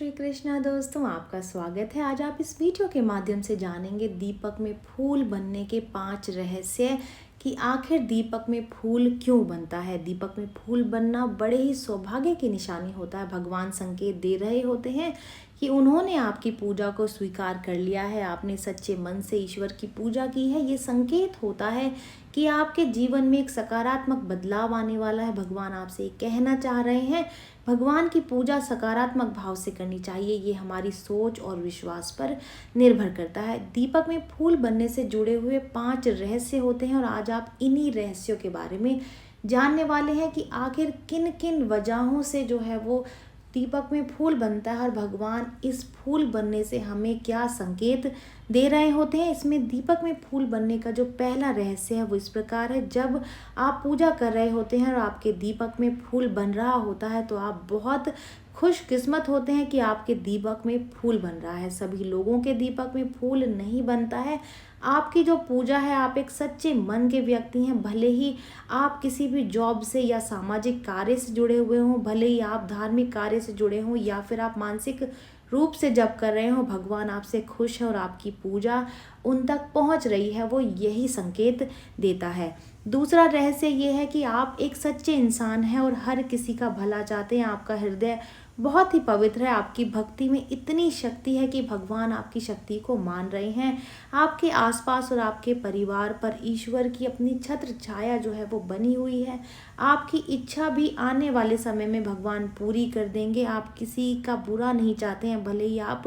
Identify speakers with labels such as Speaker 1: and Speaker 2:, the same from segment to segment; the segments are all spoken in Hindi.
Speaker 1: श्री कृष्णा दोस्तों, आपका स्वागत है। आज आप इस वीडियो के माध्यम से जानेंगे दीपक में फूल बनने के 5 रहस्य कि आखिर दीपक में फूल क्यों बनता है। दीपक में फूल बनना बड़े ही सौभाग्य की निशानी होता है। भगवान संकेत दे रहे होते हैं कि उन्होंने आपकी पूजा को स्वीकार कर लिया है, आपने सच्चे मन से ईश्वर की पूजा की है। ये संकेत होता है कि आपके जीवन में एक सकारात्मक बदलाव आने वाला है। भगवान आपसे कहना चाह रहे हैं, भगवान की पूजा सकारात्मक भाव से करनी चाहिए। ये हमारी सोच और विश्वास पर निर्भर करता है। दीपक में फूल बनने से जुड़े हुए 5 रहस्य होते हैं और आज आप इन्हीं रहस्यों के बारे में जानने वाले हैं कि आखिर किन किन वजहों से जो है वो दीपक में फूल बनता है और भगवान इस फूल बनने से हमें क्या संकेत दे रहे होते हैं। इसमें दीपक में फूल बनने का जो पहला रहस्य है वो इस प्रकार है। जब आप पूजा कर रहे होते हैं और आपके दीपक में फूल बन रहा होता है तो आप बहुत खुशकिस्मत होते हैं कि आपके दीपक में फूल बन रहा है। सभी लोगों के दीपक में फूल नहीं बनता है। आपकी जो पूजा है, आप एक सच्चे मन के व्यक्ति हैं। भले ही आप किसी भी जॉब से या सामाजिक कार्य से जुड़े हुए हों, भले ही आप धार्मिक कार्य से जुड़े हों या फिर आप मानसिक रूप से जप कर रहे हो, भगवान आपसे खुश है और आपकी पूजा उन तक पहुंच रही है, वो यही संकेत देता है। दूसरा रहस्य ये है कि आप एक सच्चे इंसान हैं और हर किसी का भला चाहते हैं। आपका हृदय बहुत ही पवित्र है। आपकी भक्ति में इतनी शक्ति है कि भगवान आपकी शक्ति को मान रहे हैं। आपके आसपास और आपके परिवार पर ईश्वर की अपनी छत्र छाया जो है वो बनी हुई है। आपकी इच्छा भी आने वाले समय में भगवान पूरी कर देंगे। आप किसी का बुरा नहीं चाहते हैं। भले ही आप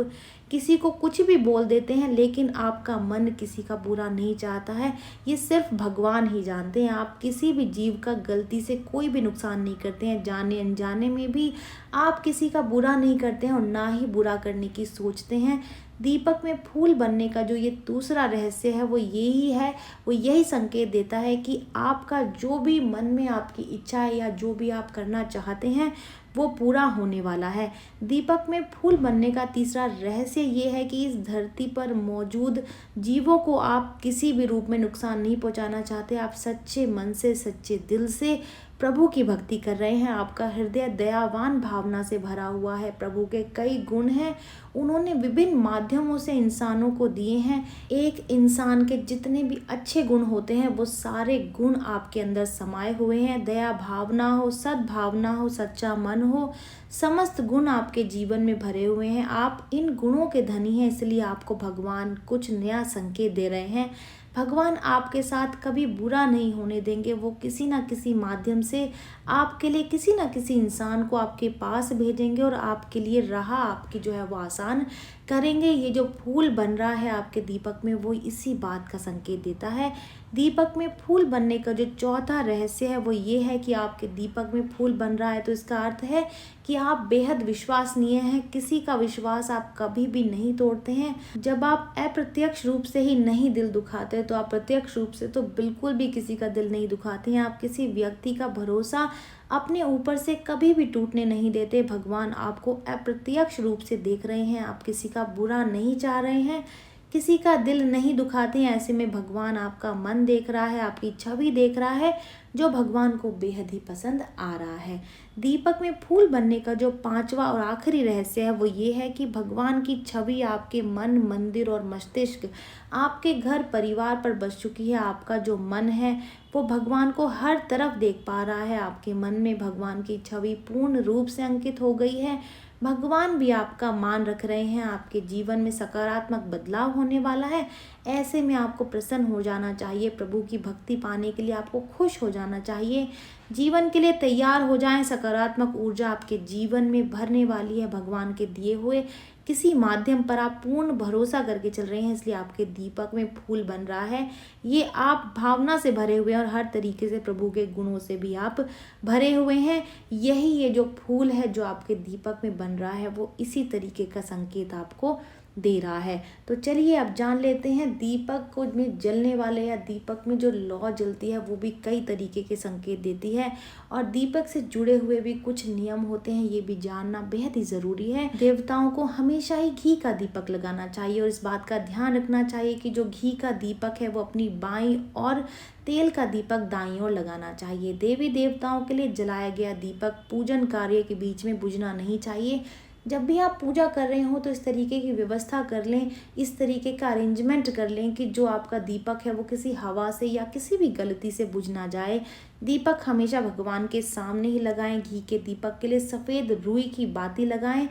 Speaker 1: किसी को कुछ भी बोल देते हैं, लेकिन आपका मन किसी का बुरा नहीं चाहता है। ये सिर्फ भगवान ही जानते हैं। आप किसी भी जीव का गलती से कोई भी नुकसान नहीं करते हैं। जाने अनजाने में भी आप किसी का बुरा नहीं करते हैं और ना ही बुरा करने की सोचते हैं। दीपक में फूल बनने का जो ये दूसरा रहस्य है वो यही है, वो यही संकेत देता है कि आपका जो भी मन में आपकी इच्छा है या जो भी आप करना चाहते हैं वो पूरा होने वाला है। दीपक में फूल बनने का तीसरा रहस्य ये है कि इस धरती पर मौजूद जीवों को आप किसी भी रूप में नुकसान नहीं पहुंचाना चाहते। आप सच्चे मन से, सच्चे दिल से प्रभु की भक्ति कर रहे हैं। आपका हृदय दयावान भावना से भरा हुआ है। प्रभु के कई गुण हैं, उन्होंने विभिन्न माध्यमों से इंसानों को दिए हैं। एक इंसान के जितने भी अच्छे गुण होते हैं वो सारे गुण आपके अंदर समाये हुए हैं। दया भावना हो, सद्भावना हो, सच्चा मन हो, समस्त गुण आपके जीवन में भरे हुए हैं। आप इन गुणों के धनी हैं, इसलिए आपको भगवान कुछ नया संकेत दे रहे हैं। भगवान आपके साथ कभी बुरा नहीं होने देंगे। वो किसी ना किसी माध्यम से आपके लिए किसी ना किसी इंसान को आपके पास भेजेंगे और आपके लिए राह आपकी जो है वो आसान करेंगे। ये जो फूल बन रहा है आपके दीपक में वो इसी बात का संकेत देता है। दीपक में फूल बनने का जो चौथा रहस्य है वो ये है कि आपके दीपक में फूल बन रहा है तो इसका अर्थ है कि आप बेहद विश्वसनीय हैं। किसी का विश्वास आप कभी भी नहीं तोड़ते हैं। जब आप अप्रत्यक्ष रूप से ही नहीं दिल दुखाते तो आप प्रत्यक्ष रूप से तो बिल्कुल भी किसी का दिल नहीं दुखाते हैं। आप किसी व्यक्ति का भरोसा अपने ऊपर से कभी भी टूटने नहीं देते। भगवान आपको अप्रत्यक्ष रूप से देख रहे हैं। आप किसी का बुरा नहीं चाह रहे हैं, किसी का दिल नहीं दुखाते हैं। ऐसे में भगवान आपका मन देख रहा है, आपकी छवि देख रहा है, जो भगवान को बेहद ही पसंद आ रहा है। दीपक में फूल बनने का जो 5वां और आखिरी रहस्य है वो ये है कि भगवान की छवि आपके मन, मंदिर और मस्तिष्क, आपके घर परिवार पर बस चुकी है। आपका जो मन है वो भगवान को हर तरफ देख पा रहा है। आपके मन में भगवान की छवि पूर्ण रूप से अंकित हो गई है। भगवान भी आपका मान रख रहे हैं। आपके जीवन में सकारात्मक बदलाव होने वाला है। ऐसे में आपको प्रसन्न हो जाना चाहिए। प्रभु की भक्ति पाने के लिए आपको खुश हो जाना चाहिए। जीवन के लिए तैयार हो जाएं। सकारात्मक ऊर्जा आपके जीवन में भरने वाली है। भगवान के दिए हुए किसी माध्यम पर आप पूर्ण भरोसा करके चल रहे हैं, इसलिए आपके दीपक में फूल बन रहा है। ये आप भावना से भरे हुए हैं और हर तरीके से प्रभु के गुणों से भी आप भरे हुए हैं। यही ये जो फूल है जो आपके दीपक में बन रहा है वो इसी तरीके का संकेत आपको दे रहा है। तो चलिए अब जान लेते हैं दीपक को में जलने वाले या दीपक में जो लौ जलती है वो भी कई तरीके के संकेत देती है और दीपक से जुड़े हुए भी कुछ नियम होते हैं, ये भी जानना बेहद ही ज़रूरी है। देवताओं को हमेशा ही घी का दीपक लगाना चाहिए और इस बात का ध्यान रखना चाहिए कि जो घी का दीपक है वो अपनी बाईं और तेल का दीपक दाईं ओर लगाना चाहिए। देवी देवताओं के लिए जलाया गया दीपक पूजन कार्य के बीच में बुझना नहीं चाहिए। जब भी आप पूजा कर रहे हो तो इस तरीके की व्यवस्था कर लें, इस तरीके का अरेंजमेंट कर लें कि जो आपका दीपक है वो किसी हवा से या किसी भी गलती से बुझ ना जाए। दीपक हमेशा भगवान के सामने ही लगाएं। घी के दीपक के लिए सफ़ेद रुई की बाती लगाएं।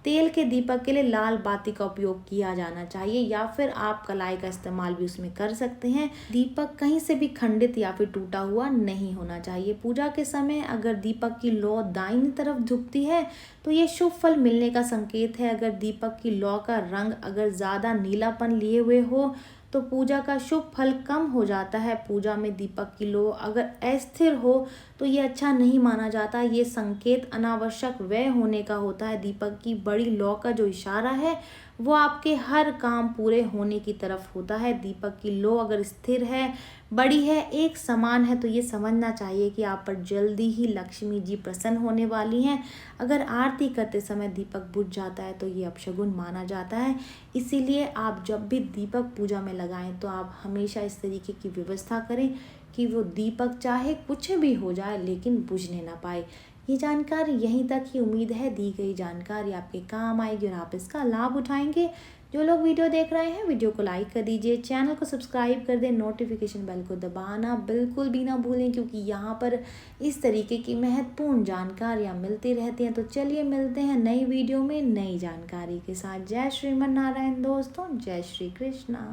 Speaker 1: तेल के दीपक के लिए लाल बाती का उपयोग किया जाना चाहिए, या फिर आप कलाई का इस्तेमाल भी उसमें कर सकते हैं। दीपक कहीं से भी खंडित या फिर टूटा हुआ नहीं होना चाहिए। पूजा के समय अगर दीपक की लौ दाहिनी तरफ झुकती है तो ये शुभ फल मिलने का संकेत है। अगर दीपक की लौ का रंग अगर ज़्यादा नीलापन लिए हुए हो तो पूजा का शुभ फल कम हो जाता है। पूजा में दीपक की लौ अगर अस्थिर हो तो ये अच्छा नहीं माना जाता। ये संकेत अनावश्यक व्यय होने का होता है। दीपक की बड़ी लौ का जो इशारा है वो आपके हर काम पूरे होने की तरफ होता है। दीपक की लौ अगर स्थिर है, बड़ी है, एक समान है, तो ये समझना चाहिए कि आप पर जल्दी ही लक्ष्मी जी प्रसन्न होने वाली हैं। अगर आरती करते समय दीपक बुझ जाता है तो ये अपशगुन माना जाता है। इसीलिए आप जब भी दीपक पूजा में लगाएं तो आप हमेशा इस तरीके की व्यवस्था करें कि वो दीपक चाहे कुछ भी हो जाए लेकिन बुझने ना पाए। ये जानकारी यहीं तक ही। उम्मीद है दी गई जानकारी आपके काम आएगी और आप इसका लाभ उठाएंगे। जो लोग वीडियो देख रहे हैं वीडियो को लाइक कर दीजिए, चैनल को सब्सक्राइब कर दें, नोटिफिकेशन बेल को दबाना बिल्कुल भी ना भूलें, क्योंकि यहाँ पर इस तरीके की महत्वपूर्ण जानकारियाँ मिलती रहती हैं। तो चलिए मिलते हैं नई वीडियो में नई जानकारी के साथ। जय श्रीमन नारायण दोस्तों, जय श्री कृष्णा।